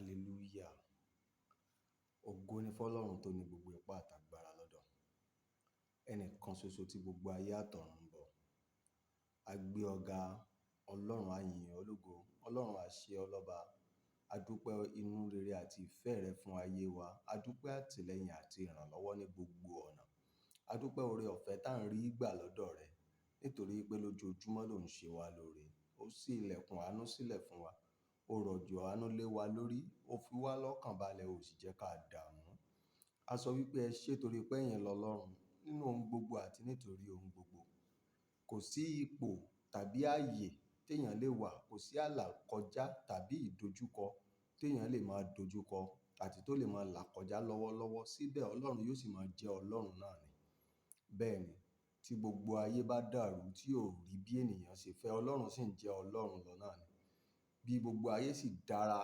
Hallelujah. Ògo ni fọ́lọ́run tó ní gbogbo ipá àtàgbára lọ́dọ̀. Ẹnìkan ṣoṣo tí gbogbo ayé àtọ̀run ń bọ̀. A gbé ọ̀gá Ọlọ́run, a yìn ọ́ lógo. Ọlọ́run a ṣe ọ́ lọ́ba. A dúpẹ́ inú rere àti ìfẹ́ rẹ fún ayé wa. A dúpẹ́ àtilẹyin àti ìrànlọ́wọ́ ní gbogbo ọ̀nà. A dúpẹ́ oore ọ̀fẹ́ tá ń rí gbà lọ́dọ̀ rẹ nítorí pé lójoojúmọ́ ló ń ṣe wá lóore. Ó ṣí ilẹ̀kùn àánú sílẹ̀ fún wa. Ó rọ̀jò àánú lé wa lórí. Ó fi wá lọ́kàn balẹ̀, ó sì jẹ́ ká dààmú. A sọ wípé ẹ ṣé torí pé ẹ̀yin lọ́lọ́run nínú ohun gbogbo àti nítorí ohun gbogbo. Kò sí ipò tàbí ààyè téèyàn lè wà, kò sí àlà kọjá tàbí ìdojúkọ téèyàn lè máa dojúkọ àti tó lè máa là kọjá lọ́wọ́lọ́wọ́. Síbẹ̀ Ọlọ́run yóò sì máa jẹ́ Ọlọ́run náà ni. Bẹ́ẹ̀ ni, tí gbogbo ayé bá dàrú tí ò rí bí ènìyàn ṣe fẹ́, Ọlọ́run sì ń jẹ́ Ọlọ́run lọ náà ni. Bí gbogbo ayé sì dára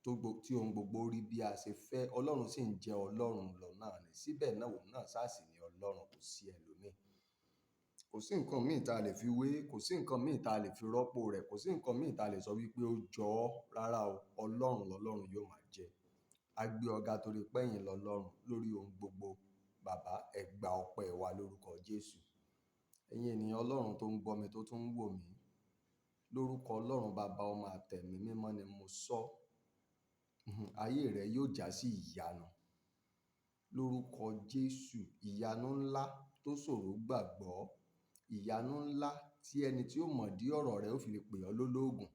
tí ohun gbogbo rí bí a ṣe fẹ́, Ọlọ́run sì ń jẹ́ Ọlọ́run lọ náà ni. Síbẹ̀ náà òun náà sáà sì ni Ọlọ́run, kò sí ẹlòmíì. Kò sí nǹkan míì tá lè fi wé, kò sí nǹkan míì tá lè fi rọ́pò rẹ̀, kò sí nǹkan míì tá lè sọ wípé ó jọ ọ́. Rárá o, Ọlọ́run lọ́lọ́run yóò máa jẹ́. A gbé ọ̀gá torí pé ẹ̀yin lọ́lọ́run lórí ohun gbogbo. Bàbá, ẹ gba ọpẹ́ wa lórúkọ Jésù. Ẹ̀yin ènìyàn Ọlọ́run tó ń gbọ́ mi, tó tún ń wò mí, lórúkọ Ọlọ́run Bàbá, Ọmọ àtẹ̀mí mímọ́ ni mo sọ. Ayé rẹ yóò já sí ìyanu. Lórúkọ Jésù, ìyanu ńlá tó ṣòro gbàgbọ́, ìyanu ńlá tí ẹni tí ó mọ̀ dí ọ̀rọ̀ rẹ ó fi lè pè ọ́ lólóògùn.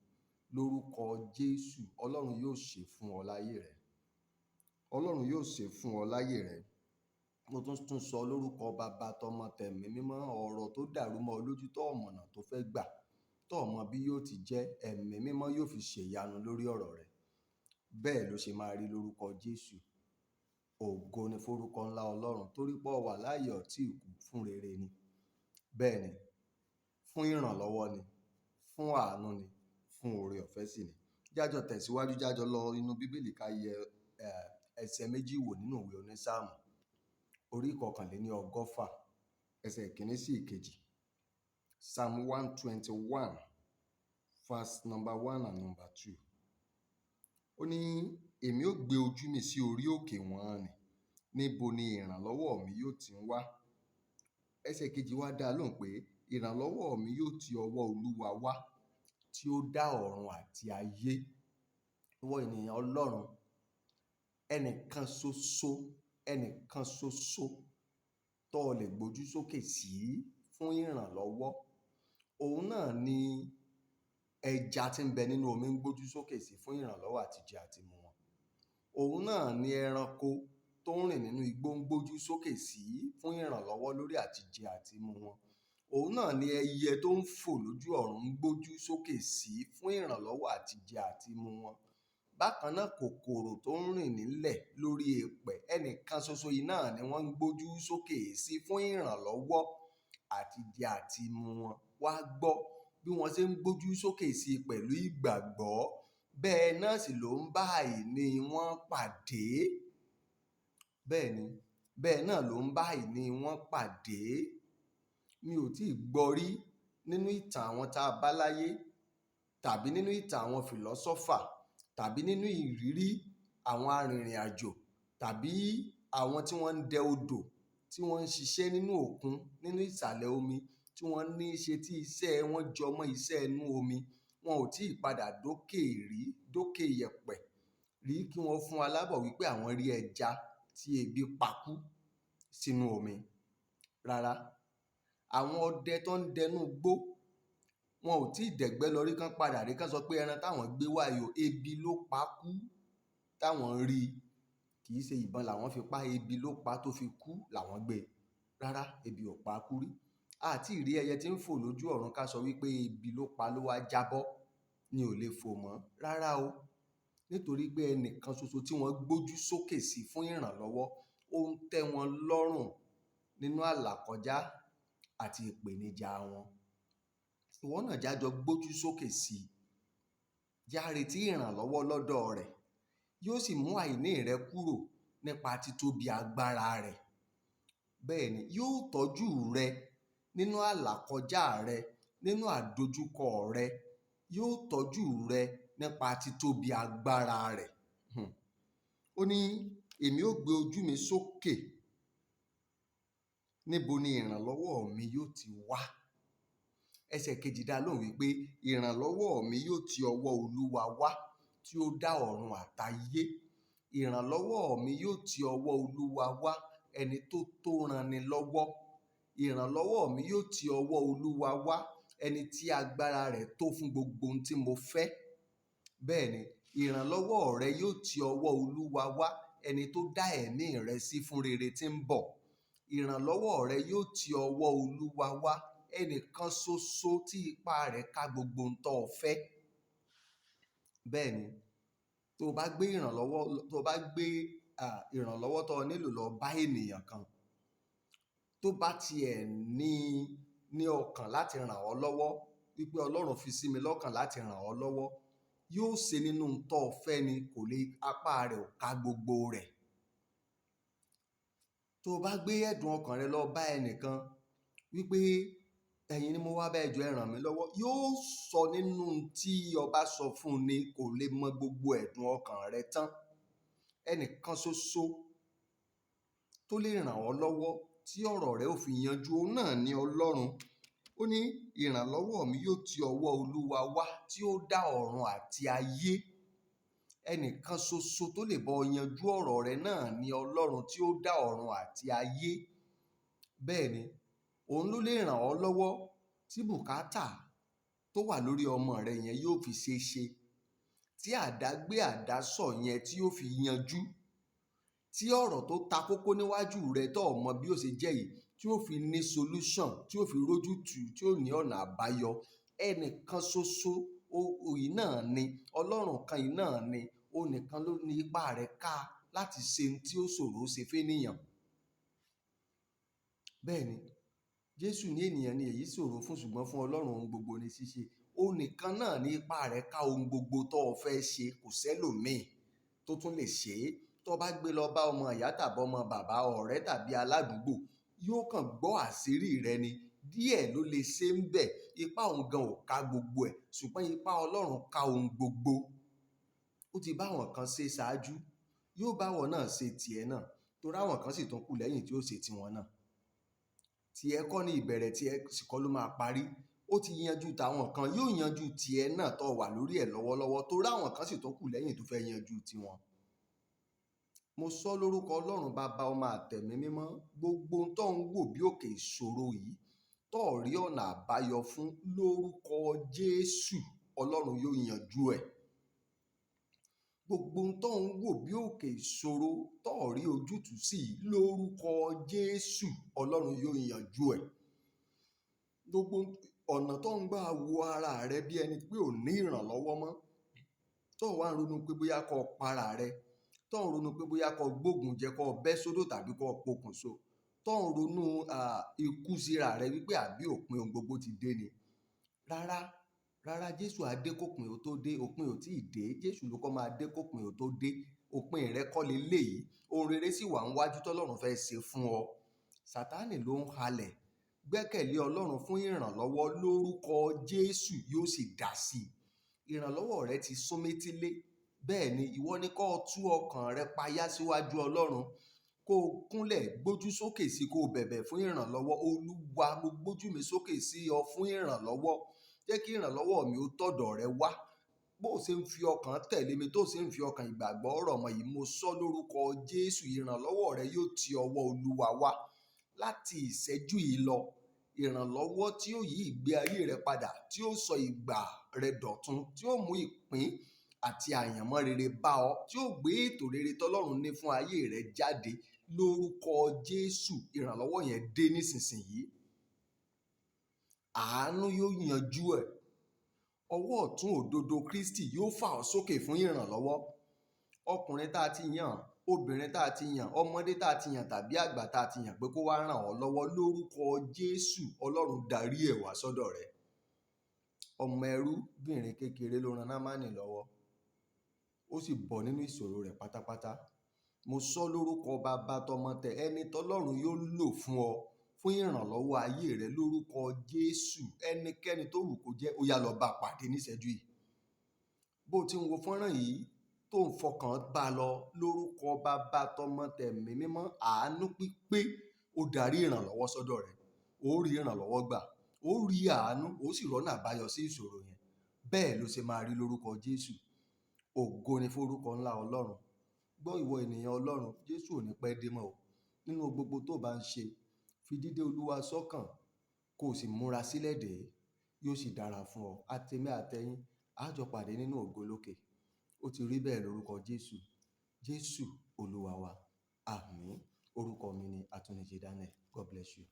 Lórúkọ Jésù, Ọlọ́run yóò ṣe fún ọ láyé rẹ. Ọlọ́run yóò ṣe fún ọ láyé rẹ. Mo tún sọ lórúkọ Bàbá, tọmọ, tẹ̀mí mímọ́, ọ̀rọ̀ tó dàrú mọ́ ọ lójú tó ọ̀mọ̀nà tó fẹ́ gbà, tó ọ̀mọ bí yóò ti jẹ́, ẹ̀mí mímọ́ yóò fi ṣe ìyanu lórí ọ̀rọ̀ rẹ. Bẹ́ẹ̀ ló ṣe máa rí lórúkọ Jésù. Ògo ni forúkọ ńlá Ọlọ́run torí pé ó wà láàyè ọtí ìkú fún rere ni. Bẹ́ẹ̀ ni, fún ìrànlọ́wọ́ ni, fún àánú ni, fún oore ọ̀fẹ́ sì ni. Jájọ tẹ̀síwájú, jájọ lọ inú Bíbélì ká yẹ ẹsẹ̀ méjì wò nínú ìwé Onísáàmù. Orí 121, ẹsẹ̀ ìkíní sí ìkejì. Psalm 121, verse number 1 and number 2. Ó ní, èmi ó gbé ojú mi sí orí òkè wọn nì, níbo ni ìrànlọ́wọ́ mi yóò ti wá? Ẹsẹ̀ kejì wá dá lóhùn pé ìrànlọ́wọ́ mi yóò ti ọwọ́ Olúwa wá, tí ó dá ọ̀run àti ayé. Ìwọ ènìyàn Ọlọ́run, ẹnìkan ṣoṣo tó lè gbójú sókè sí fún ìrànlọ́wọ́. Òun náà ni ẹja tí ń bẹ nínú omi ń gbójú sókè sí fún ìrànlọ́wọ́ àti jẹ àti mu wọn. Òun náà ni ẹranko tó ń rìn nínú igbó ń gbójú sókè sí fún ìrànlọ́wọ́ lórí àti jẹ àti mu wọn. Òun náà ni ẹyẹ tó ń fò lójú ọ̀run ń gbójú sókè sí fún ìrànlọ́wọ́ àti jẹ àti mu wọn. Bákan náà, kòkòrò tó ń rìn nílẹ̀ lórí èèpẹ̀, ẹnìkan ṣoṣo yìí náà ni wọ́n ń gbójú sókè sí fún ìrànlọ́wọ́ àti jẹ àti mu wọn. Wá gbọ́, bí wọ́n ṣe ń gbójú sókè sí pẹ̀lú ìgbàgbọ́, bẹ́ẹ̀ náà sì ló ń bá àìní wọn pàdé. Bẹ́ẹ̀ ni, bẹ́ẹ̀ náà ló ń bá àìní wọn pàdé. Mi ò tí ì gbọ́ rí nínú ìtàn àwọn tá a bá láyé, tàbí nínú ìtàn àwọn fìlọ́sọ́fà, tàbí nínú ìrírí àwọn arìnrìn àjò, tàbí àwọn tí wọ́n ń dẹ odò, tí wọ́n ń ṣiṣẹ́ nínú òkun, nínú ìsàlẹ̀ omi, tí wọ́n ní í ṣe tí iṣẹ́ wọn jọ mọ́ iṣẹ́ inú omi. Wọn ò tí ì padà dókè yẹ̀pẹ̀ rí kí wọ́n fún alábọ̀ wípé àwọn rí ẹja tí ebi pakú sínú omi. Rárá, àwọn ọdẹ tó ń dẹnú gbó, wọn ò tí ì dẹ̀gbẹ́ lọ rí kán padà rí kán sọ pé ẹran táwọn gbé wáyò ebi ló pakú táwọn rí. Kì í ṣe ìbọn làwọn fi pa, ebi ló pa tó fi kú làwọn gbé. Rárá, ebi ò pakú rí. Àti ìrí ẹyẹ tí ń fò lójú ọ̀run ká sọ wípé ebi ló pa ló wá jábọ́, ni ò lè fò mọ́. Rárá o, nítorí pé ẹnìkan ṣoṣo tí wọ́n gbójú sókè sí fún ìrànlọ́wọ́, ó ń tẹ́ wọn lọ́rùn nínú àlàkọjá àti ìpèníjà wọn. Ìwọ náà jájọ gbójú sókè sí, já retí ìrànlọ́wọ́ lọ́dọ̀ rẹ̀. Yóò sì mú àìní rẹ kúrò nípa títóbi agbára rẹ̀. Bẹ́ẹ̀ ni, yóò tọ́jú rẹ nínú àlàkọjá rẹ, nínú àdojúkọ rẹ. Yóò tọ́jú rẹ nípa títóbi agbára rẹ̀. Ó ní èmi ó gbé ojú mi sókè, níbo ni ìrànlọ́wọ́ mi yóò ti wá? Ẹsẹ̀ kejì dá lóhùn wípé ìrànlọ́wọ́ mi yóò ti ọwọ́ Olúwa wá tí ó dá ọ̀run àtayé. Ìrànlọ́wọ́ mi yóò ti ọwọ́ Olúwa wá, ẹni tó ranni lọ́wọ́. Ìrànlọ́wọ́ mi yóò ti ọwọ́ Olúwa wá, ẹni tí agbára rẹ̀ tó fún gbogbo ohun tí mo fẹ́. Bẹ́ẹ̀ ni, ìrànlọ́wọ́ rẹ yóò ti ọwọ́ Olúwa wá, ẹni tó dá ẹ̀mí rẹ sí fún rere tí ń bọ̀. Ìrànlọ́wọ́ rẹ yóò ti ọwọ́ Olúwa wá, ẹnìkan ṣoṣo tí ipá rẹ̀ ká gbogbo ohun tó fẹ́. Bẹ́ẹ̀ ni, tó bá gbé ìrànlọ́wọ́ tó nílò lọ bá ènìyàn kan, tó bá tiẹ̀ ní ọkàn láti ràn ọ́ lọ́wọ́, wípé Ọlọ́run fi sí mi lọ́kàn láti ràn ọ́ lọ́wọ́, yóò ṣe nínú ohun tó fẹ́ ni, kò lè, apá rẹ̀ ò ká gbogbo rẹ̀. Tó bá gbé ẹ̀dùn ọkàn rẹ lọ bá ẹnìkan wípé ẹ̀yin ni mo wá bá, ẹ jọ̀ọ́ ẹ ràn mí lọ́wọ́, yóò sọ nínú tí ọba sọ fún un ni, kò lè mọ gbogbo ẹ̀dùn ọkàn rẹ tán. Ẹnìkan ṣoṣo tó lè ràn ọ́ lọ́wọ́ tí ọ̀rọ̀ rẹ ò fi yanjú, òun náà ni Ọlọ́run. Ó ní ìrànlọ́wọ́ mi yóò ti ọwọ́ Olúwa wá tí ó dá ọ̀run àti ayé. Ẹnìkan ṣoṣo tó lè bọ́ yanjú ọ̀rọ̀ rẹ náà ni Ọlọ́run tí ó dá ọ̀run àti ayé. Bẹ́ẹ̀ ni, òun ló lè ràn ọ́ lọ́wọ́ tí bùkátà tó wà lórí ọmọ rẹ yẹn yóò fi ṣe é ṣe, tí àdágbé àdásọ̀ yẹn tí yóò fi yanjú, tí ọ̀rọ̀ tó ta kókó níwájú rẹ tó mọ bí ó ṣe jẹ́ yìí tí ó fi ní solution, tí ó fi rójútùú, tí ó ní ọ̀nà àbáyọ. Ẹnìkan ṣoṣo yìí náà ni Ọlọ́run, kan yìí náà ni, ó nìkan ló ní ipá rẹ̀ ká láti ṣe ohun tí ó ṣòro ṣe fẹ́nìyàn. Bẹ́ẹ̀ ni, Jésù ní ènìyàn ni èyí ṣòro fún, ṣùgbọ́n fún Ọlọ́run ohun gbogbo ni ṣíṣe. Ó nìkan náà ní ipá rẹ̀ ká ohun gbogbo tó o fẹ́ ṣe, kò sẹ́lòmíì tó tún lè ṣe é. Tó bá gbé lọ bá ọmọ ìyá tàbí ọmọ bàbá, ọ̀rẹ́ tàbí aládùúgbò, yóò kàn gbọ́ àṣírí rẹ ni. Díẹ̀ ló lè ṣe ń bẹ̀, ipá òun gan ò ká gbogbo ẹ̀, ṣùgbọ́n ipá Ọlọ́run ká ohun gbogbo. Ó ti bá àwọn kan ṣe ṣáájú, yóò bá wọn náà ṣe tiẹ̀ náà, torí àwọn kan sì tún kù lẹ́yìn tí ó ṣe tiwọn náà. Tiẹ̀ kọ́ ní ìbẹ̀rẹ̀, tiẹ̀ sì kọ́ ló máa parí. Ó ti yanjú tàwọn kan, yóò yanjú tiẹ̀ náà tó wà lórí ẹ̀ lọ́wọ́lọ́wọ́, torí àwọn kan sì tún kù lẹ́yìn tó fẹ́ yanjú tiwọn. Mo sọ lórúkọ Ọlọ́run Baba, Ọmọ àtẹ̀mí mímọ́, gbogbo ohun tó ń wò bí òkè ìṣòro yìí tó rí ọ̀nà àbáyọ fún, lórúkọ Jésù, Ọlọ́run yóò yanjú ẹ̀. Gbogbo ohun tó ń wò bí òkè ìṣòro tó rí ojútùú sí, lórúkọ Jésù, Ọlọ́run yóò yanjú ẹ̀. Gbogbo ọ̀nà tó ń gbà wo ara rẹ bí ẹni pé ò ní ìrànlọ́wọ́ mọ́, tó wá ń ronú pé bóyá kó para rẹ, tó ń ronú pé bóyá kó gbógun jẹ, kó bẹ́ sódò tàbí kó pokùnso, tó ń ronú ikú síra rẹ wípé àbí òpin ohun gbogbo ti dé ni. Rárá, Jésù á dé kópin ó tó dé, òpin ò tí ì dé. Jésù ló kọ́ máa dé kópin ó tó dé. Òpin rẹ kọ́ leléyìí, ohun rere sì wà níwájú tọ́lọ́run fẹ́ ṣe fún ọ. Sátánì ló ń halẹ̀. Gbẹ́kẹ̀lé Ọlọ́run fún ìrànlọ́wọ́, lórúkọ Jésù yóò sì dá sí i. Ìrànlọ́wọ́ rẹ ti sún métílé. Bẹ́ẹ̀ ni, ìwọ ni kó tú ọkàn rẹ payá síwájú Ọlọ́run, kó kúnlẹ̀ gbójú sókè sí, kó bẹ̀bẹ̀ fún ìrànlọ́wọ́. Olúwa, mo gbójú mi sókè sí ọ fún ìrànlọ́wọ́. Jẹ́ kí ìrànlọ́wọ́ mi ó tọ̀dọ̀ rẹ wá. Bó ṣe ń fi ọkàn tẹ̀lé mi, tó ṣe ń fi ọkàn ìgbàgbọ́ ọ̀rọ̀ mọ̀ yìí, mo sọ lórúkọ Jésù, ìrànlọ́wọ́ rẹ yóò ti ọwọ́ Olúwa wá. Láti ìṣẹ́jú yìí lọ, ìrànlọ́wọ́ tí ó yí ìgbé ayé rẹ padà, tí ó sọ ìgbà rẹ dọ̀tun, tí ó mú ìpín àti àyànmọ́ rere bá ọ, tí ó gbé ètò rere tọ́lọ́run ní fún ayé rẹ jáde, lórúkọ Jésù, ìrànlọ́wọ́ yẹn dé nísinsìnyí. Àánú yóò yanjú ẹ̀. Ọwọ́ ọ̀tún òdodo Kristi yóò fà ọ́ sókè fún ìrànlọ́wọ́. Ọkùnrin tá a ti yàn, obìnrin tá a ti yàn, ọmọdé tá a ti yàn tàbí àgbà tá a ti yàn pé kó wá ràn ọ́ lọ́wọ́, lórúkọ Jésù, Ọlọ́run darí ẹ̀ wá sọ́dọ̀ rẹ. Ọmọ ẹrúbìnrin kékeré ló ran Námánì lọ́wọ́, ó sì bọ́ nínú ìṣòro rẹ̀ pátápátá. Mo sọ lórúkọ Baba, tọmọ tẹ ẹni tọ́lọ́run yóò lò fún ọ fún ìrànlọ́wọ́ ayé rẹ, lórúkọ Jésù. Ẹnikẹ́ni tó wù kó jẹ́, ó yá lọ bá pàdé níṣẹ́jú yìí. Bó ti ń wo fọ́nrán yìí, tó ń fọkàn bá lọ lórúkọ Bàbá tọmọ tẹ̀mí mímọ́, àánú pípé ó darí ìrànlọ́wọ́ sọ́dọ̀ rẹ̀. Ó rí ìrànlọ́wọ́ gbà, ó rí àánú, ó sì rọ́nà àbáyọ sí ìṣòro yẹn. Bẹ́ẹ̀ ló ṣe máa rí lórúkọ Jésù. Ògo ni forúkọ ńlá Ọlọ́run. Gbọ́ ìwọ ènìyàn Ọlọ́run, Jésù ò ní pẹ́ dé mọ́ o. Nínú gbogbo tó bá ń ṣe, fi dídé Olúwa sọ́kàn, kó o sì múra sílẹ̀ dè é. Yóò sì dára fún ọ. Àtèmi àtẹ̀yin, a jọ pàdé nínú ògo lókè. Ó ti rí bẹ́ẹ̀ lórúkọ Jésù. Jésù Olúwa wa. Àmín. Orúkọ mi ni Atúnijì Daniel. God bless you.